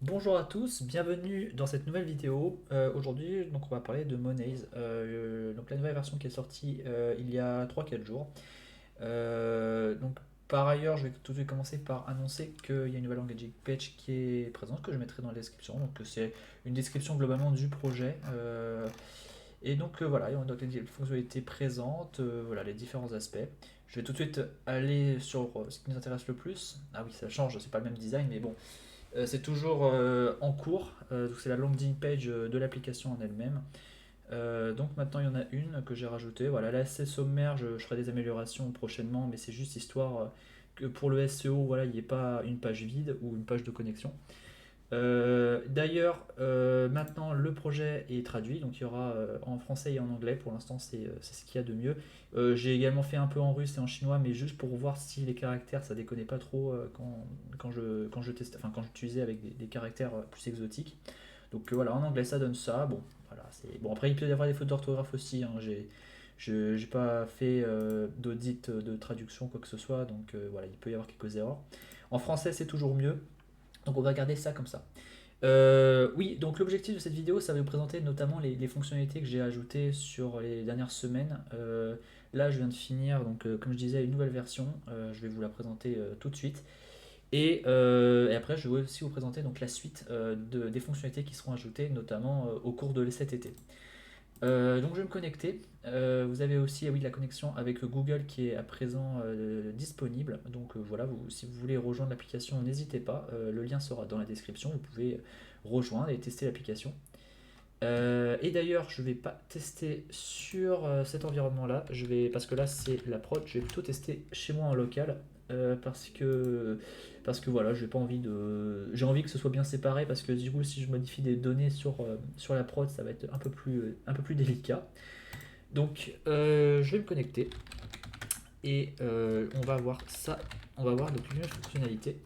Bonjour à tous, bienvenue dans cette nouvelle vidéo. Aujourd'hui, donc on va parler de Monaize, donc la nouvelle version qui est sortie il y a 3 4 jours. Donc par ailleurs, je vais tout de suite commencer par annoncer qu'il y a une nouvelle landing page qui est présente que je mettrai dans la description. Donc c'est une description globalement du projet. Et donc voilà, il y a donc les fonctionnalités présentes, voilà les différents aspects. Je vais tout de suite aller sur ce qui nous intéresse le plus. Ah oui, ça change, c'est pas le même design, mais bon, c'est toujours en cours, donc c'est la landing page de l'application en elle-même. Donc maintenant il y en a une que j'ai rajoutée. Voilà, là c'est sommaire, je ferai des améliorations prochainement, mais c'est juste histoire que pour le SEO, voilà, il n'y ait pas une page vide ou une page de connexion. D'ailleurs, maintenant le projet est traduit, donc il y aura en français et en anglais. Pour l'instant, c'est ce qu'il y a de mieux. J'ai également fait un peu en russe et en chinois, mais juste pour voir si les caractères ça déconnait pas trop quand je testais, enfin quand j'utilisais avec des caractères plus exotiques. Donc voilà, en anglais ça donne ça. Bon, voilà, c'est bon. Après, il peut y avoir des fautes d'orthographe aussi, hein. J'ai pas fait d'audit de traduction quoi que ce soit, donc voilà, il peut y avoir quelques erreurs. En français, c'est toujours mieux. Donc on va garder ça comme ça. Oui, donc l'objectif de cette vidéo, ça va vous présenter notamment les fonctionnalités que j'ai ajoutées sur les dernières semaines. Là, je viens de finir, donc comme je disais, une nouvelle version. Je vais vous la présenter tout de suite. Et après, je vais aussi vous présenter donc la suite des fonctionnalités qui seront ajoutées, notamment au cours de cet été. Donc je vais me connecter. Vous avez aussi oui, la connexion avec Google qui est à présent disponible. Donc voilà, si vous voulez rejoindre l'application, n'hésitez pas. Le lien sera dans la description. Vous pouvez rejoindre et tester l'application. Et d'ailleurs, je ne vais pas tester sur cet environnement-là. Parce que là, c'est la prod. Je vais plutôt tester chez moi en local. Parce que voilà, j'ai envie que ce soit bien séparé. Parce que du coup, si je modifie des données sur la prod, ça va être un peu plus délicat. Donc, je vais me connecter. Et on va voir ça. On va voir donc une nouvelle fonctionnalité.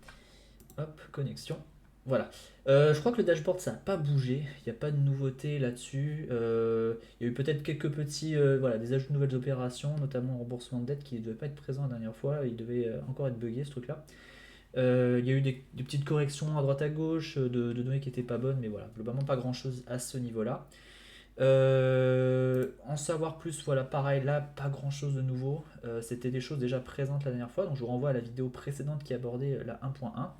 Hop, connexion. Voilà. Je crois que le dashboard ça n'a pas bougé, il n'y a pas de nouveauté là-dessus. Il y a eu peut-être quelques petits, voilà, des ajouts de nouvelles opérations, notamment remboursement de dette qui ne devait pas être présent la dernière fois, il devait encore être buggé ce truc-là. Il y a eu des petites corrections à droite à gauche de données qui n'étaient pas bonnes, mais voilà, globalement pas grand-chose à ce niveau-là. En savoir plus, voilà, pareil, là, pas grand-chose de nouveau. C'était des choses déjà présentes la dernière fois, donc je vous renvoie à la vidéo précédente qui abordait la 1.1.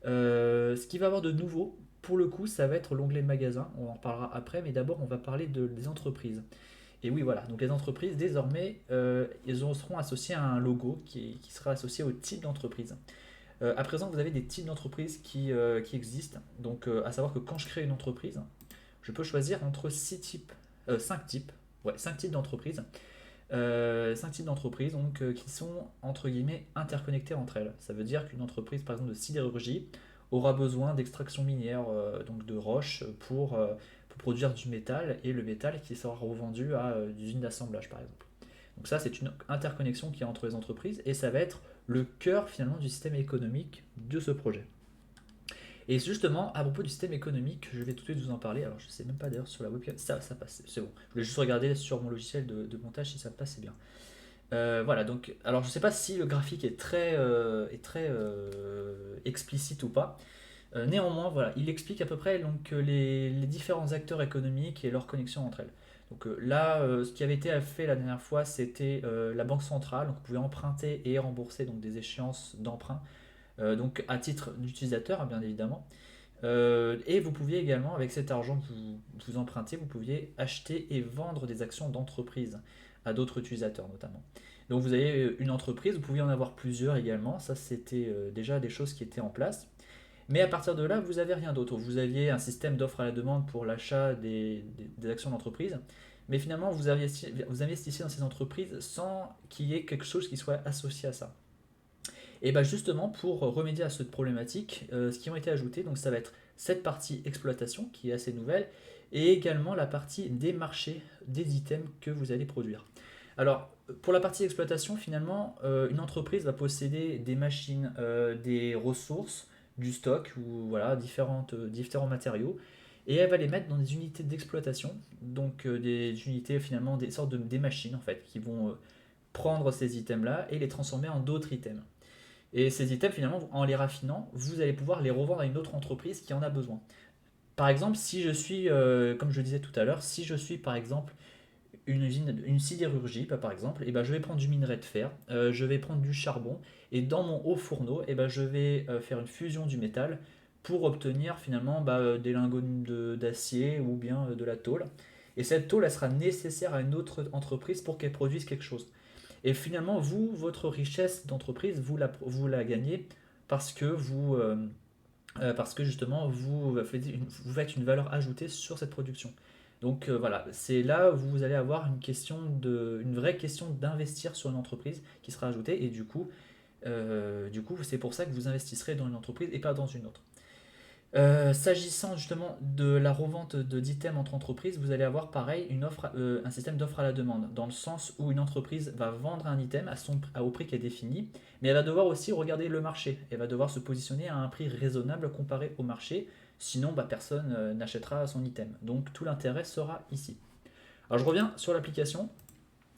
Ce qui va avoir de nouveau, pour le coup, ça va être l'onglet magasin. On en reparlera après, mais d'abord, on va parler des entreprises. Et oui, voilà. Donc les entreprises, désormais, seront associées à un logo qui sera associé au type d'entreprise. À présent, vous avez des types d'entreprises qui existent. Donc, à savoir que quand je crée une entreprise, je peux choisir entre 5 types, ouais, 5 types d'entreprises. 5 types d'entreprises donc, qui sont entre guillemets interconnectées entre elles. Ça veut dire qu'une entreprise par exemple de sidérurgie aura besoin d'extraction minière, donc de roches pour produire du métal et le métal qui sera revendu à des usines d'assemblage par exemple. Donc ça c'est une interconnexion qui est entre les entreprises et ça va être le cœur finalement du système économique de ce projet. Et justement, à propos du système économique, je vais tout de suite vous en parler. Alors, je sais même pas d'ailleurs sur la webcam. Ça passe, c'est bon. Je voulais juste regarder sur mon logiciel de montage si ça passait bien. Voilà, donc, alors je sais pas si le graphique est très explicite ou pas. Néanmoins, voilà, il explique à peu près donc, les différents acteurs économiques et leurs connexions entre elles. Donc là, ce qui avait été fait la dernière fois, c'était la banque centrale. Donc, vous pouvez emprunter et rembourser donc, des échéances d'emprunt, donc à titre d'utilisateur, hein, bien évidemment. Et vous pouviez également, avec cet argent que vous empruntez, vous pouviez acheter et vendre des actions d'entreprise à d'autres utilisateurs notamment. Donc vous avez une entreprise, vous pouviez en avoir plusieurs également, ça c'était déjà des choses qui étaient en place. Mais à partir de là, vous n'avez rien d'autre. Vous aviez un système d'offre à la demande pour l'achat des actions d'entreprise, mais finalement vous investissez dans ces entreprises sans qu'il y ait quelque chose qui soit associé à ça. Et bien justement, pour remédier à cette problématique, ce qui ont été ajoutés, donc ça va être cette partie exploitation qui est assez nouvelle, et également la partie des marchés des items que vous allez produire. Alors, pour la partie exploitation, finalement, une entreprise va posséder des machines, des ressources, du stock, ou voilà, différents matériaux, et elle va les mettre dans des unités d'exploitation, donc des unités finalement, des sortes des machines en fait, qui vont prendre ces items-là et les transformer en d'autres items. Et ces items, finalement, en les raffinant, vous allez pouvoir les revendre à une autre entreprise qui en a besoin. Par exemple, si je suis, comme je le disais tout à l'heure, si je suis par exemple une usine, une sidérurgie, par exemple, et ben, je vais prendre du minerai de fer, je vais prendre du charbon, et dans mon haut fourneau, et ben, je vais faire une fusion du métal pour obtenir finalement des lingots d'acier ou bien de la tôle. Et cette tôle, elle sera nécessaire à une autre entreprise pour qu'elle produise quelque chose. Et finalement, vous, votre richesse d'entreprise, vous la gagnez parce que parce que justement, vous faites une valeur ajoutée sur cette production. Donc voilà, c'est là où vous allez avoir une vraie question d'investir sur une entreprise qui sera ajoutée. Et du coup, c'est pour ça que vous investisserez dans une entreprise et pas dans une autre. S'agissant justement de la revente d'items entre entreprises, vous allez avoir pareil un système d'offre à la demande, dans le sens où une entreprise va vendre un item au prix qui est défini, mais elle va devoir aussi regarder le marché. Elle va devoir se positionner à un prix raisonnable comparé au marché, sinon personne n'achètera son item. Donc tout l'intérêt sera ici. Alors je reviens sur l'application.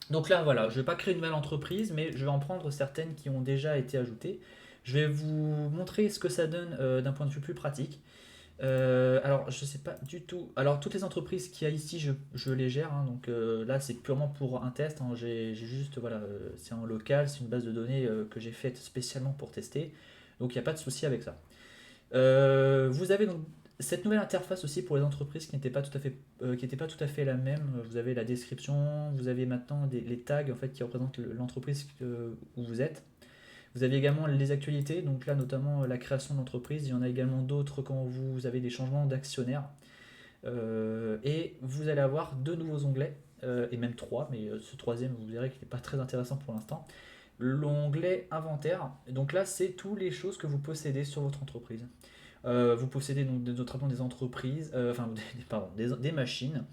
Donc là, voilà, je ne vais pas créer une nouvelle entreprise, mais je vais en prendre certaines qui ont déjà été ajoutées. Je vais vous montrer ce que ça donne d'un point de vue plus pratique. Alors, je sais pas du tout. Alors, toutes les entreprises qu'il y a ici, je les gère, hein. Donc là, c'est purement pour un test, hein. J'ai juste, voilà, c'est en local, c'est une base de données que j'ai faite spécialement pour tester. Donc, il n'y a pas de souci avec ça. Vous avez donc cette nouvelle interface aussi pour les entreprises qui n'était pas tout à fait la même. Vous avez la description, vous avez maintenant les tags en fait qui représentent l'entreprise où vous êtes. Vous avez également les actualités, donc là notamment la création d'entreprise. Il y en a également d'autres quand vous avez des changements d'actionnaires. Et vous allez avoir deux nouveaux onglets, et même trois, mais ce troisième, vous verrez qu'il n'est pas très intéressant pour l'instant. L'onglet inventaire, donc là c'est toutes les choses que vous possédez sur votre entreprise. Vous possédez donc notamment des entreprises, enfin pardon, des machines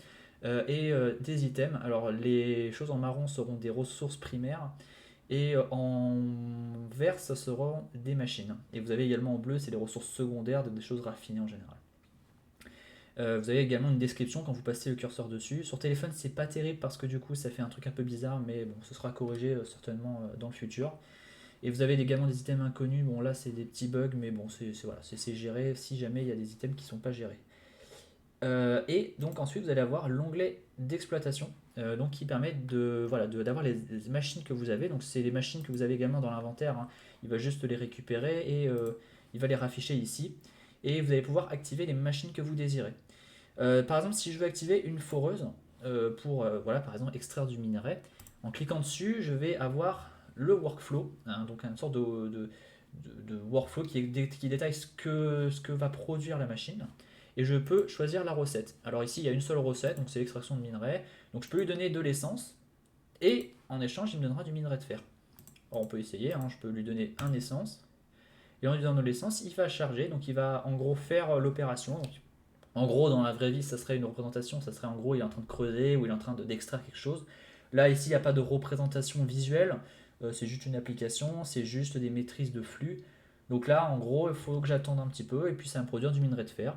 et des items. Alors les choses en marron seront des ressources primaires et en vert, ça seront des machines. Et vous avez également en bleu, c'est les ressources secondaires, des choses raffinées en général. Vous avez également une description quand vous passez le curseur dessus. Sur téléphone, c'est pas terrible parce que du coup, ça fait un truc un peu bizarre, mais bon, ce sera corrigé certainement dans le futur. Et vous avez également des items inconnus. Bon, là, c'est des petits bugs, mais bon, voilà, c'est géré si jamais il y a des items qui ne sont pas gérés. Et donc ensuite vous allez avoir l'onglet d'exploitation donc qui permet d'avoir les machines que vous avez. Donc c'est les machines que vous avez également dans l'inventaire, hein. Il va juste les récupérer et il va les rafficher ici. Et vous allez pouvoir activer les machines que vous désirez. Par exemple, si je veux activer une foreuse pour voilà, par exemple extraire du minerai, en cliquant dessus, je vais avoir le workflow, hein, donc une sorte de workflow qui détaille ce que va produire la machine. Et je peux choisir la recette. Alors ici, il y a une seule recette, donc c'est l'extraction de minerai. Donc je peux lui donner de l'essence, et en échange, il me donnera du minerai de fer. Alors on peut essayer, hein, je peux lui donner un essence, et en lui donnant de l'essence, il va charger, donc il va en gros faire l'opération. Donc, en gros, dans la vraie vie, ça serait une représentation, ça serait en gros, il est en train de creuser ou il est en train d'extraire quelque chose. Là, ici, il n'y a pas de représentation visuelle, c'est juste une application, c'est juste des maîtrises de flux. Donc là, en gros, il faut que j'attende un petit peu, et puis ça va me produire du minerai de fer.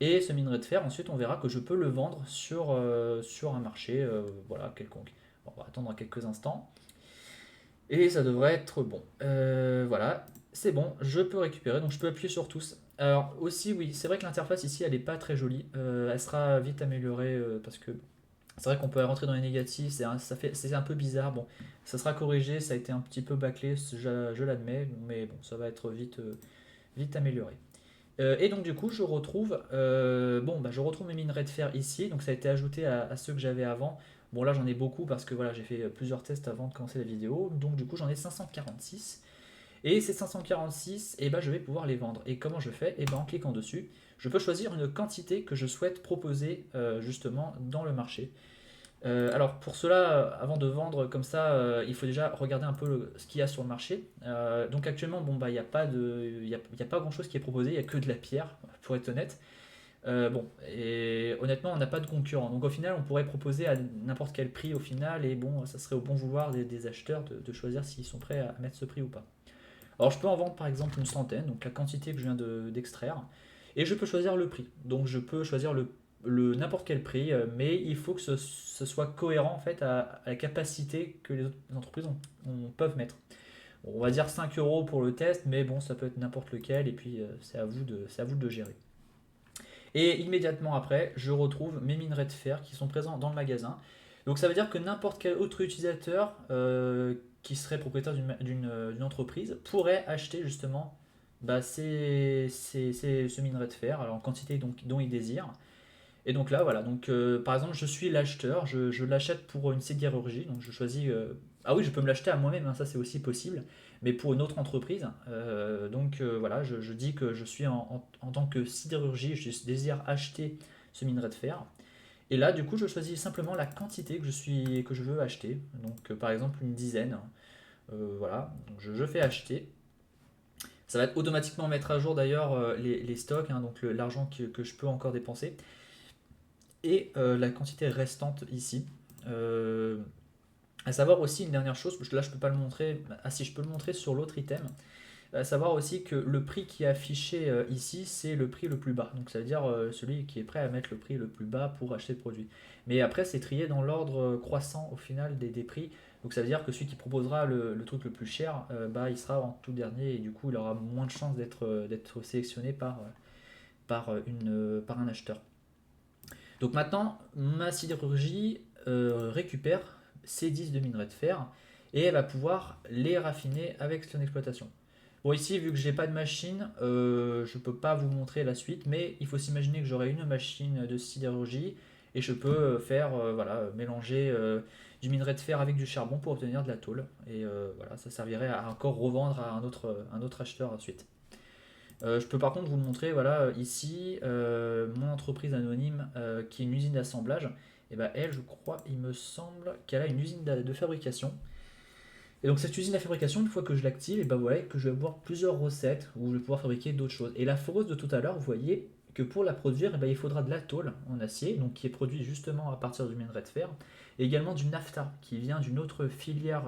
Et ce minerai de fer, ensuite, on verra que je peux le vendre sur un marché voilà, quelconque. Bon, on va attendre quelques instants. Et ça devrait être bon. Voilà, c'est bon, je peux récupérer, donc je peux appuyer sur tous. Alors aussi, oui, c'est vrai que l'interface ici, elle n'est pas très jolie. Elle sera vite améliorée parce que c'est vrai qu'on peut rentrer dans les négatifs, c'est un peu bizarre. Bon, ça sera corrigé, ça a été un petit peu bâclé, je l'admets, mais bon, ça va être vite amélioré. Et donc du coup, je retrouve mes minerais de fer ici. Donc ça a été ajouté à ceux que j'avais avant. Bon là j'en ai beaucoup parce que voilà j'ai fait plusieurs tests avant de commencer la vidéo. Donc du coup j'en ai 546. Et ces 546, je vais pouvoir les vendre. Et comment je fais? En cliquant dessus, je peux choisir une quantité que je souhaite proposer justement dans le marché. Alors pour cela, avant de vendre comme ça, il faut déjà regarder un peu ce qu'il y a sur le marché. Donc actuellement, bon, il n'y a pas y a pas grand-chose qui est proposé, il n'y a que de la pierre, pour être honnête. Bon, et honnêtement, on n'a pas de concurrent. Donc au final, on pourrait proposer à n'importe quel prix au final, et bon, ça serait au bon vouloir des acheteurs de choisir s'ils sont prêts à mettre ce prix ou pas. Alors je peux en vendre par exemple une centaine, donc la quantité que je viens d'extraire, et je peux choisir le prix. Donc je peux choisir n'importe quel prix, mais il faut que ce soit cohérent en fait à la capacité que les autres entreprises peuvent mettre. Bon, on va dire 5 euros pour le test, mais bon, ça peut être n'importe lequel, et puis c'est à vous de le gérer. Et immédiatement après, je retrouve mes minerais de fer qui sont présents dans le magasin. Donc ça veut dire que n'importe quel autre utilisateur qui serait propriétaire d'une entreprise pourrait acheter justement bah, ce minerai de fer alors en quantité dont il désire. Et donc là, voilà. Donc, par exemple, je suis l'acheteur, je l'achète pour une sidérurgie. Donc, je choisis. Ah oui, je peux me l'acheter à moi-même, hein, ça c'est aussi possible, mais pour une autre entreprise. Voilà, je dis que je suis en tant que sidérurgie, je désire acheter ce minerai de fer. Et là, du coup, je choisis simplement la quantité que je veux acheter. Donc, par exemple, une dizaine. Voilà, donc je fais acheter. Ça va automatiquement mettre à jour d'ailleurs les stocks, hein, donc l'argent que je peux encore dépenser et la quantité restante ici. Euh, à savoir aussi une dernière chose, parce que là je peux pas le montrer, ah si je peux le montrer sur l'autre item, à savoir aussi que le prix qui est affiché ici c'est le prix le plus bas, donc ça veut dire celui qui est prêt à mettre le prix le plus bas pour acheter le produit. Mais après c'est trié dans l'ordre croissant au final des prix, donc ça veut dire que celui qui proposera le truc le plus cher, bah, il sera en tout dernier et du coup il aura moins de chances d'être sélectionné par un acheteur. Donc maintenant, ma sidérurgie récupère ces 10 de minerais de fer et elle va pouvoir les raffiner avec son exploitation. Bon, ici, vu que j'ai pas de machine, je peux pas vous montrer la suite, mais il faut s'imaginer que j'aurai une machine de sidérurgie et je peux faire voilà, mélanger du minerai de fer avec du charbon pour obtenir de la tôle. Et voilà, ça servirait à encore revendre à un autre acheteur ensuite. Je peux par contre vous le montrer, voilà, ici, mon entreprise anonyme qui est une usine d'assemblage, et ben elle, je crois, il me semble qu'elle a une usine de fabrication. Et donc cette usine de fabrication, une fois que je l'active, et ben voilà, que je vais avoir plusieurs recettes où je vais pouvoir fabriquer d'autres choses. Et la foreuse de tout à l'heure, vous voyez que pour la produire, et ben, il faudra de la tôle en acier, donc qui est produite justement à partir du minerai de fer, et également du naphta, qui vient d'une autre filière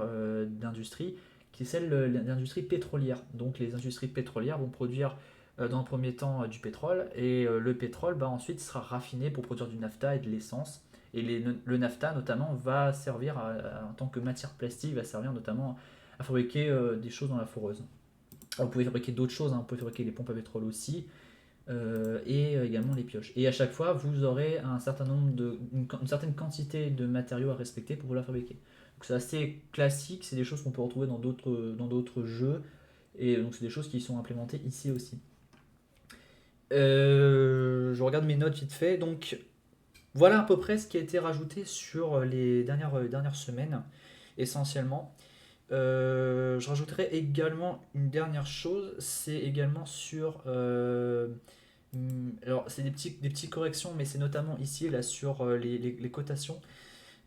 d'industrie, qui est celle de l'industrie pétrolière. Donc les industries pétrolières vont produire dans un premier temps du pétrole, et le pétrole bah, ensuite sera raffiné pour produire du naphta et de l'essence. Et le naphta notamment va servir en tant que matière plastique, va servir notamment à fabriquer des choses dans la foreuse. Alors, vous pouvez fabriquer d'autres choses, hein, vous pouvez fabriquer les pompes à pétrole aussi, et également les pioches. Et à chaque fois, vous aurez une certaine quantité de matériaux à respecter pour vous la fabriquer. Donc c'est assez classique, c'est des choses qu'on peut retrouver dans d'autres jeux, et donc c'est des choses qui sont implémentées ici aussi. Je regarde mes notes vite fait, donc voilà à peu près ce qui a été rajouté sur les dernières semaines, essentiellement. Je rajouterai également une dernière chose, c'est également sur... alors, c'est des petites corrections, mais c'est notamment ici, là, sur les cotations.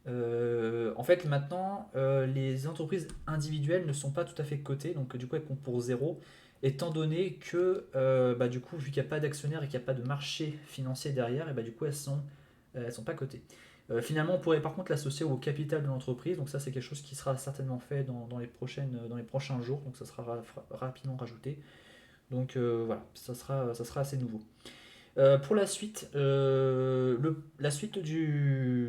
En fait, maintenant, les entreprises individuelles ne sont pas tout à fait cotées, donc du coup, elles comptent pour zéro, étant donné que, bah, du coup, vu qu'il n'y a pas d'actionnaire et qu'il n'y a pas de marché financier derrière, et bah, du coup, elles sont pas cotées. Finalement, on pourrait par contre l'associer au capital de l'entreprise, donc ça, c'est quelque chose qui sera certainement fait dans les prochains jours, donc ça sera rapidement rajouté. Donc voilà, ça sera assez nouveau. Pour la suite, la suite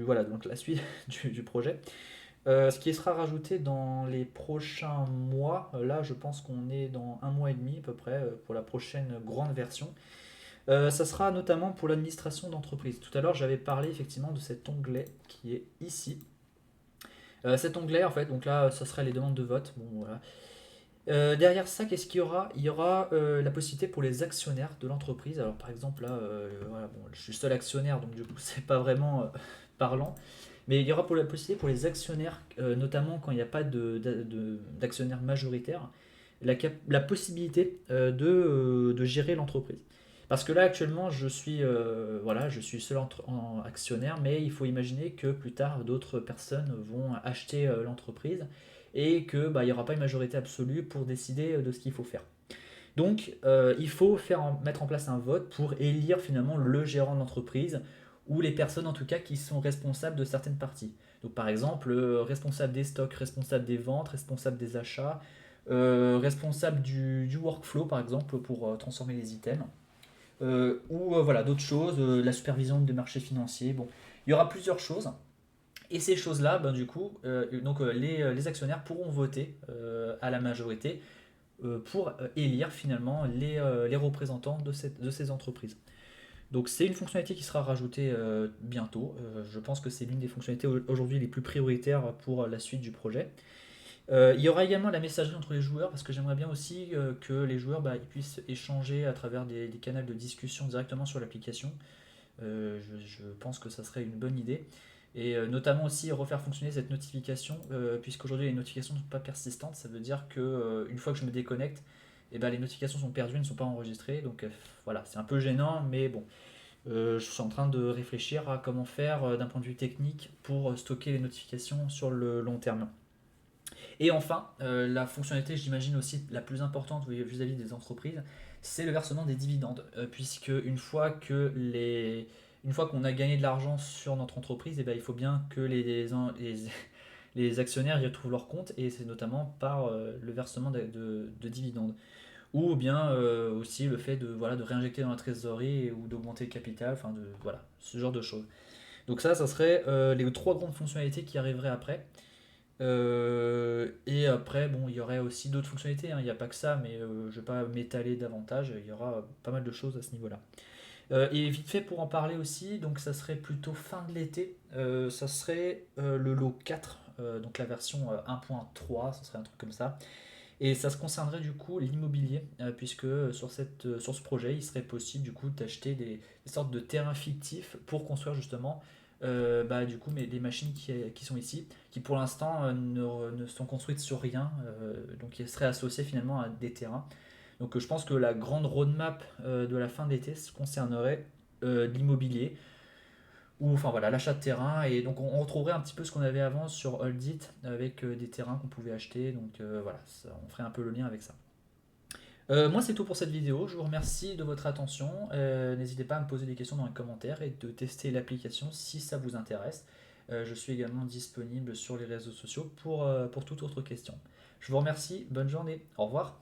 voilà, donc la suite du projet. Ce qui sera rajouté dans les prochains mois, là je pense qu'on est dans un mois et demi à peu près pour la prochaine grande version. Ça sera notamment pour l'administration d'entreprise. Tout à l'heure j'avais parlé effectivement de cet onglet qui est ici. Cet onglet en fait, donc là ça serait les demandes de vote. Bon voilà. Derrière ça, qu'est-ce qu'il y aura? Il y aura la possibilité pour les actionnaires de l'entreprise. Alors par exemple là, voilà, bon, je suis seul actionnaire, donc du coup c'est pas vraiment parlant. Mais il y aura pour la possibilité pour les actionnaires, notamment quand il n'y a pas d'actionnaire majoritaire, la possibilité de gérer l'entreprise. Parce que là actuellement voilà, je suis seul actionnaire, mais il faut imaginer que plus tard d'autres personnes vont acheter l'entreprise et que bah, il n'y aura pas une majorité absolue pour décider de ce qu'il faut faire. Donc il faut mettre en place un vote pour élire finalement le gérant de l'entreprise ou les personnes en tout cas qui sont responsables de certaines parties. Donc par exemple, responsable des stocks, responsable des ventes, responsable des achats, responsable du workflow par exemple pour transformer les items, ou voilà d'autres choses, la supervision des marchés financiers. Bon, il y aura plusieurs choses. Et ces choses-là, ben, du coup, les actionnaires pourront voter à la majorité pour élire finalement les représentants de ces entreprises. Donc c'est une fonctionnalité qui sera rajoutée bientôt. Je pense que c'est l'une des fonctionnalités aujourd'hui les plus prioritaires pour la suite du projet. Il y aura également la messagerie entre les joueurs parce que j'aimerais bien aussi que les joueurs ils puissent échanger à travers des canaux de discussion directement sur l'application. Je pense que ça serait une bonne idée. Et notamment aussi refaire fonctionner cette notification, puisqu'aujourd'hui les notifications ne sont pas persistantes, ça veut dire que une fois que je me déconnecte, les notifications sont perdues, ne sont pas enregistrées. Donc voilà, c'est un peu gênant, mais bon, je suis en train de réfléchir à comment faire d'un point de vue technique pour stocker les notifications sur le long terme. Et enfin, la fonctionnalité, j'imagine aussi la plus importante vis-à-vis des entreprises, c'est le versement des dividendes, puisque une fois qu'on a gagné de l'argent sur notre entreprise, il faut bien que les actionnaires y retrouvent leur compte, et c'est notamment par le versement de dividendes. Ou bien aussi le fait de réinjecter dans la trésorerie ou d'augmenter le capital, enfin voilà, ce genre de choses. Donc ça serait les trois grandes fonctionnalités qui arriveraient après. Et après, bon, il y aurait aussi d'autres fonctionnalités, hein, il n'y a pas que ça, mais je ne vais pas m'étaler davantage, il y aura pas mal de choses à ce niveau-là. Et vite fait pour en parler aussi, donc ça serait plutôt fin de l'été, ça serait le lot 4, donc la version 1.3, ça serait un truc comme ça. Et ça se concernerait du coup l'immobilier, puisque sur ce projet, il serait possible du coup d'acheter des sortes de terrains fictifs pour construire justement du coup les machines qui sont ici, qui pour l'instant ne sont construites sur rien, donc elles seraient associées finalement à des terrains. Donc je pense que la grande roadmap de la fin d'été se concernerait l'immobilier, ou enfin voilà, l'achat de terrain, et donc on retrouverait un petit peu ce qu'on avait avant sur Holdit avec des terrains qu'on pouvait acheter, donc voilà, on ferait un peu le lien avec ça. Moi c'est tout pour cette vidéo, je vous remercie de votre attention. N'hésitez pas à me poser des questions dans les commentaires et de tester l'application si ça vous intéresse. Je suis également disponible sur les réseaux sociaux pour toute autre question. Je vous remercie, bonne journée, au revoir.